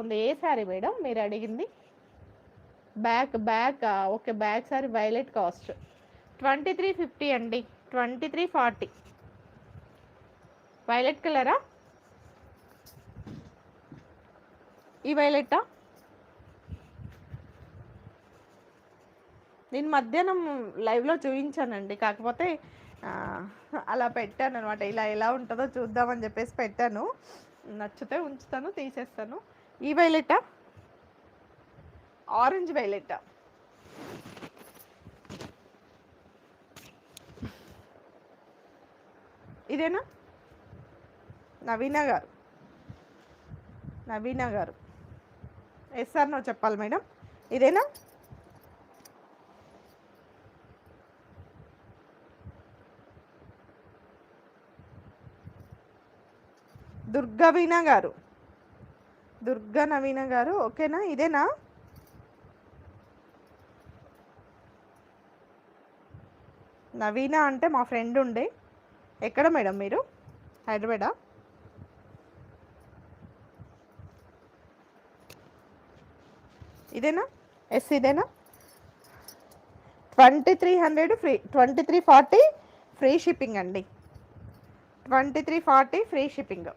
ఉంది. ఏ శారీ మేడం మీరు అడిగింది? Back back okay, back sari violet cost 2350 అండి. 2340 వైలెట్ కలరా? ఈ వైలెట్టా? నేను మధ్యాహ్నం లైవ్లో చూపించానండి, కాకపోతే అలా పెట్టాను అనమాట. ఇలా ఎలా ఉంటుందో చూద్దామని చెప్పేసి పెట్టాను. నచ్చితే ఉంచుతాను, తీసేస్తాను. ఈ వైలెట్టా? ఆరెంజ్ వైలెట్టా? ఇదేనా? నవీన గారు, నవీన గారు ఎస్ఆర్ నో చెప్పాలి మేడం. ఇదేనా? దుర్గవీణ గారు, దుర్గా నవీన గారు ఓకేనా? ఇదేనా? నవీన అంటే మా ఫ్రెండ్ ఉండే. ఎక్కడ మేడం మీరు? హైదరాబాదా? ఇదేనా? ఎస్ ఇదేనా? 2300 ఫ్రీ, 2340 ఫ్రీ షిప్పింగ్ అండి. 2340 ఫ్రీ షిప్పింగ్.